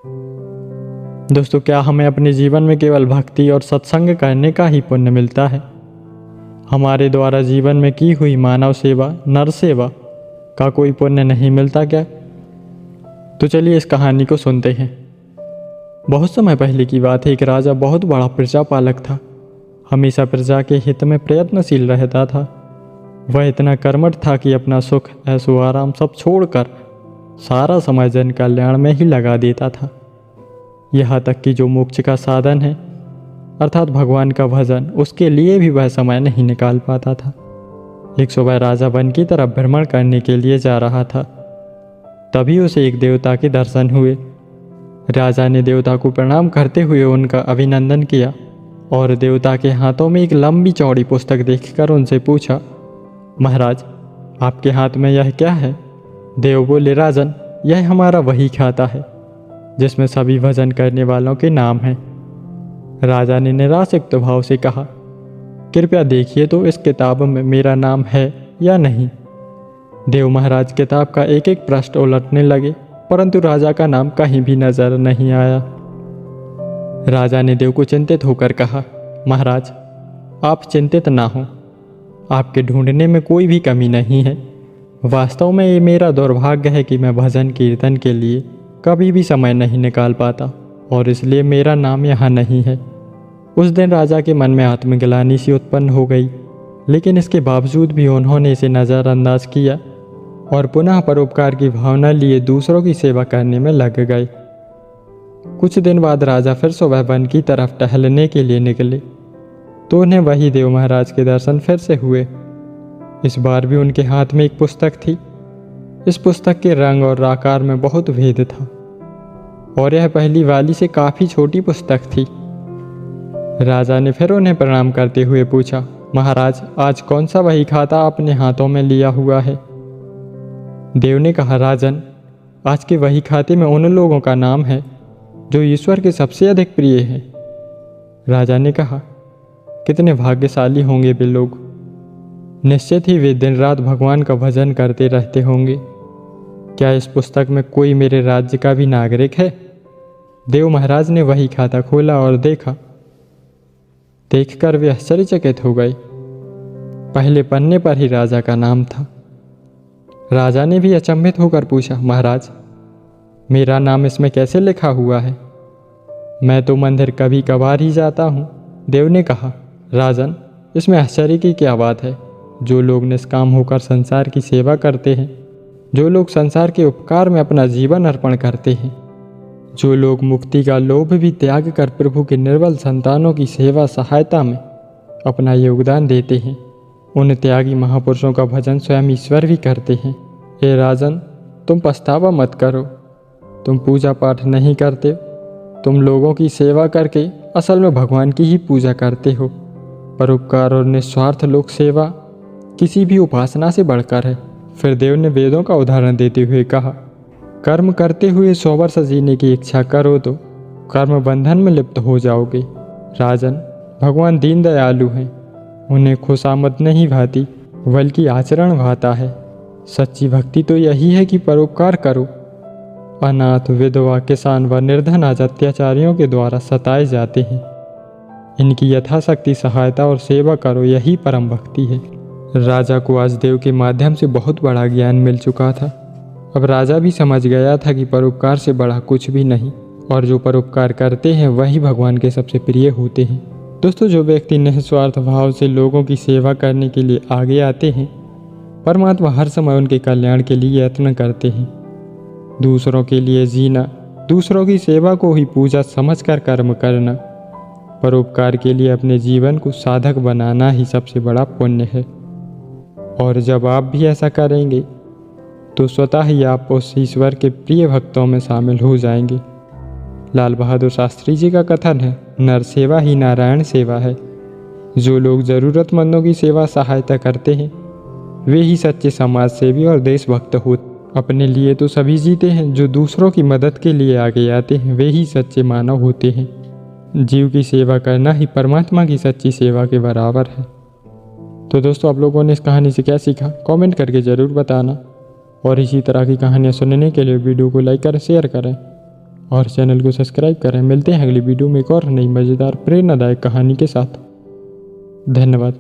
दोस्तों, क्या हमें अपने जीवन में केवल भक्ति और सत्संग करने का ही पुण्य मिलता है? हमारे द्वारा जीवन में की हुई मानव सेवा, नर सेवा का कोई पुण्य नहीं मिलता क्या? तो चलिए इस कहानी को सुनते हैं। बहुत समय पहले की बात है। एक राजा बहुत बड़ा प्रजापालक था। हमेशा प्रजा के हित में प्रयत्नशील रहता था। वह इतना कर्मठ था कि अपना सुख, ऐशो आराम सब छोड़कर सारा समय जन कल्याण में ही लगा देता था। यहाँ तक कि जो मोक्ष का साधन है, अर्थात भगवान का भजन, उसके लिए भी वह समय नहीं निकाल पाता था। एक सुबह राजा वन की तरफ भ्रमण करने के लिए जा रहा था। तभी उसे एक देवता के दर्शन हुए। राजा ने देवता को प्रणाम करते हुए उनका अभिनंदन किया और देवता के हाथों में एक लंबी चौड़ी पुस्तक देखकर उनसे पूछा, महाराज, आपके हाथ में यह क्या है? देव बोले, राजन, यह हमारा वही खाता है जिसमें सभी भजन करने वालों के नाम हैं। राजा ने निरासक्त भाव से कहा, कृपया देखिए तो इस किताब में मेरा नाम है या नहीं। देव महाराज किताब का एक एक पृष्ठ उलटने लगे, परंतु राजा का नाम कहीं भी नजर नहीं आया। राजा ने देव को चिंतित होकर कहा, महाराज, आप चिंतित ना हो, आपके ढूंढने में कोई भी कमी नहीं है। वास्तव में ये मेरा दुर्भाग्य है कि मैं भजन कीर्तन के लिए कभी भी समय नहीं निकाल पाता और इसलिए मेरा नाम यहाँ नहीं है। उस दिन राजा के मन में आत्मग्लानि सी उत्पन्न हो गई, लेकिन इसके बावजूद भी उन्होंने इसे नज़रअंदाज किया और पुनः परोपकार की भावना लिए दूसरों की सेवा करने में लग गए। कुछ दिन बाद राजा फिर सुबह वन की तरफ टहलने के लिए निकले तो उन्हें वही देव महाराज के दर्शन फिर से हुए। इस बार भी उनके हाथ में एक पुस्तक थी। इस पुस्तक के रंग और आकार में बहुत भेद था और यह पहली वाली से काफ़ी छोटी पुस्तक थी। राजा ने फिर उन्हें प्रणाम करते हुए पूछा, महाराज, आज कौन सा वही खाता आपने हाथों में लिया हुआ है? देव ने कहा, राजन, आज के वही खाते में उन लोगों का नाम है जो ईश्वर के सबसे अधिक प्रिय है। राजा ने कहा, कितने भाग्यशाली होंगे वे लोग। निश्चित ही वे दिन रात भगवान का भजन करते रहते होंगे। क्या इस पुस्तक में कोई मेरे राज्य का भी नागरिक है? देव महाराज ने वही खाता खोला और देखा। देखकर वे आश्चर्यचकित हो गए। पहले पन्ने पर ही राजा का नाम था। राजा ने भी अचंभित होकर पूछा, महाराज, मेरा नाम इसमें कैसे लिखा हुआ है? मैं तो मंदिर कभी कभार ही जाता हूँ। देव ने कहा, राजन, इसमें आश्चर्य की क्या बात है? जो लोग निष्काम होकर संसार की सेवा करते हैं, जो लोग संसार के उपकार में अपना जीवन अर्पण करते हैं, जो लोग मुक्ति का लोभ भी त्याग कर प्रभु के निर्बल संतानों की सेवा सहायता में अपना योगदान देते हैं, उन त्यागी महापुरुषों का भजन स्वयं ईश्वर भी करते हैं। हे राजन, तुम पछतावा मत करो। तुम पूजा पाठ नहीं करते, तुम लोगों की सेवा करके असल में भगवान की ही पूजा करते हो। परोपकार और निस्वार्थ लोक सेवा किसी भी उपासना से बढ़कर है। फिर देव ने वेदों का उदाहरण देते हुए कहा, कर्म करते हुए 100 वर्ष जीने की इच्छा करो तो कर्म बंधन में लिप्त हो जाओगे। राजन, भगवान दीन दयालु हैं। उन्हें खुशामद नहीं भाती बल्कि आचरण भाता है। सच्ची भक्ति तो यही है कि परोपकार करो। अनाथ, विधवा, किसान व निर्धन आज अत्याचारियों के द्वारा सताए जाते हैं। इनकी यथाशक्ति सहायता और सेवा करो, यही परम भक्ति है। राजा को आज देव के माध्यम से बहुत बड़ा ज्ञान मिल चुका था। अब राजा भी समझ गया था कि परोपकार से बड़ा कुछ भी नहीं और जो परोपकार करते हैं वही भगवान के सबसे प्रिय होते हैं। दोस्तों, जो व्यक्ति निस्वार्थ भाव से लोगों की सेवा करने के लिए आगे आते हैं, परमात्मा हर समय उनके कल्याण के लिए यत्न करते हैं। दूसरों के लिए जीना, दूसरों की सेवा को ही पूजा समझकर कर्म करना, परोपकार के लिए अपने जीवन को साधक बनाना ही सबसे बड़ा पुण्य है। और जब आप भी ऐसा करेंगे तो स्वतः ही आप उस ईश्वर के प्रिय भक्तों में शामिल हो जाएंगे। लाल बहादुर शास्त्री जी का कथन है, नर सेवा ही नारायण सेवा है। जो लोग ज़रूरतमंदों की सेवा सहायता करते हैं वे ही सच्चे समाज सेवी और देशभक्त होते। अपने लिए तो सभी जीते हैं, जो दूसरों की मदद के लिए आगे आते हैं वे ही सच्चे मानव होते हैं। जीव की सेवा करना ही परमात्मा की सच्ची सेवा के बराबर है। तो दोस्तों, आप लोगों ने इस कहानी से क्या सीखा, कमेंट करके ज़रूर बताना और इसी तरह की कहानियाँ सुनने के लिए वीडियो को लाइक करें, शेयर करें। और चैनल को सब्सक्राइब करें। मिलते हैं अगली वीडियो में एक और नई मज़ेदार प्रेरणादायक कहानी के साथ। धन्यवाद।